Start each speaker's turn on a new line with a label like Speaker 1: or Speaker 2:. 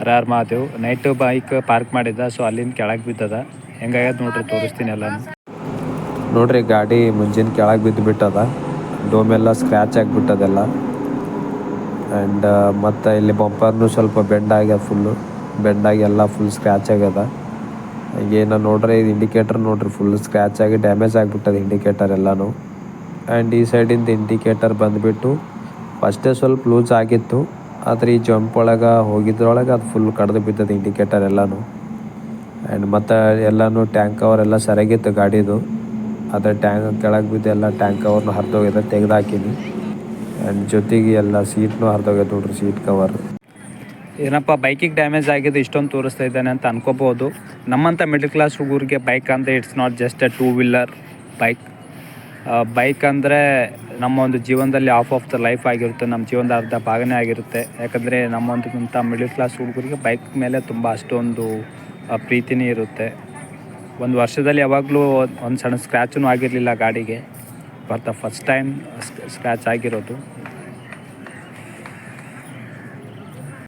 Speaker 1: ಹರ Mahadev night bike park ಮಾಡಿದ್ದ, so ಅಲ್ಲಿಂದ ಕೆಳಗೆ ಬಿದ್ದದ. ಹೆಂಗಾಗ್ಯದ ನೋಡ್ರಿ, ತೋರಿಸ್ತೀನಿ ಎಲ್ಲಾನು. ನೋಡ್ರಿ ಗಾಡಿ ಮುಂಜಿನ ಕೆಳಗೆ ಬಿದ್ದು ಬಿಟ್ಟದ, ಡೋಮೆಲ್ಲ ಸ್ಕ್ರ್ಯಾಚ್ ಆಗಿಬಿಟ್ಟದೆಲ್ಲ. ಆ್ಯಂಡ್ ಮತ್ತು ಇಲ್ಲಿ ಬಂಪರ್ನು ಸ್ವಲ್ಪ ಬೆಂಡ್ ಆಗ್ಯದ, ಬೆಂಡಾಗಿ ಎಲ್ಲ ಫುಲ್ ಸ್ಕ್ರ್ಯಾಚ್ ಆಗ್ಯದ. ಏನು ನೋಡ್ರಿ, ಇದು ಇಂಡಿಕೇಟರ್ ನೋಡ್ರಿ ಫುಲ್ ಸ್ಕ್ರ್ಯಾಚ್ ಆಗಿ ಡ್ಯಾಮೇಜ್ ಆಗಿಬಿಟ್ಟದ ಇಂಡಿಕೇಟರ್ ಎಲ್ಲನೂ. ಆ್ಯಂಡ್ ಈ ಸೈಡಿಂದ ಇಂಡಿಕೇಟರ್ ಬಂದುಬಿಟ್ಟು ಫಸ್ಟೇ ಸ್ವಲ್ಪ ಲೂಸ್ ಆಗಿತ್ತು, ಆದರೆ ಈ ಜಂಪ್ ಒಳಗೆ ಹೋಗಿದ್ರೊಳಗೆ ಅದು ಫುಲ್ ಕಡ್ದು ಬಿದ್ದದ ಇಂಡಿಕೇಟರ್ ಎಲ್ಲನೂ. ಆ್ಯಂಡ್ ಮತ್ತು ಎಲ್ಲನೂ ಟ್ಯಾಂಕ್ ಕವರೆಲ್ಲ ಸರಿಯಾಗಿತ್ತು ಗಾಡಿದು, ಆದರೆ ಟ್ಯಾಂಕ್ ಕೆಳಗೆ ಬಿದ್ದು ಎಲ್ಲ ಟ್ಯಾಂಕ್ ಕವರ್ನು ಹರಿದೋಗಿದೆ, ತೆಗೆದು ಹಾಕೀನಿ. ಆ್ಯಂಡ್ ಜೊತೆಗೆ ಎಲ್ಲ ಸೀಟ್ನು ಹರಿದೋಗ್ಯದ ನೋಡ್ರಿ, ಸೀಟ್ ಕವರ್. ಏನಪ್ಪ ಬೈಕಿಗೆ ಡ್ಯಾಮೇಜ್ ಆಗಿದೆ ಇಷ್ಟೊಂದು ತೋರಿಸ್ತಾ ಇದ್ದಾನೆ ಅಂತ ಅನ್ಕೋಬೋದು. ನಮ್ಮಂಥ ಮಿಡಲ್ ಕ್ಲಾಸ್ ಹುಡುಗರಿಗೆ ಬೈಕ್ ಅಂದರೆ it's not just A two wheeler bike. Bike ಅಂದರೆ ನಮ್ಮ ಒಂದು ಜೀವನದಲ್ಲಿ ಆಫ್ ದ ಲೈಫ್ ಆಗಿರುತ್ತೆ, ನಮ್ಮ ಜೀವನದ ಅರ್ಧ ಭಾಗನೇ ಆಗಿರುತ್ತೆ. ಯಾಕಂದರೆ ನಮ್ಮೊಂದಂಥ ಮಿಡಲ್ ಕ್ಲಾಸ್ ಹುಡುಗರಿಗೆ ಬೈಕ್ ಮೇಲೆ ತುಂಬ ಅಷ್ಟೊಂದು ಪ್ರೀತಿನೇ ಇರುತ್ತೆ. ಒಂದು ವರ್ಷದಲ್ಲಿ ಯಾವಾಗಲೂ ಒಂದು ಸಣ್ಣ ಸ್ಕ್ರ್ಯಾಚೂ ಆಗಿರಲಿಲ್ಲ ಗಾಡಿಗೆ, for the first time scratch ಆಗಿರೋದು.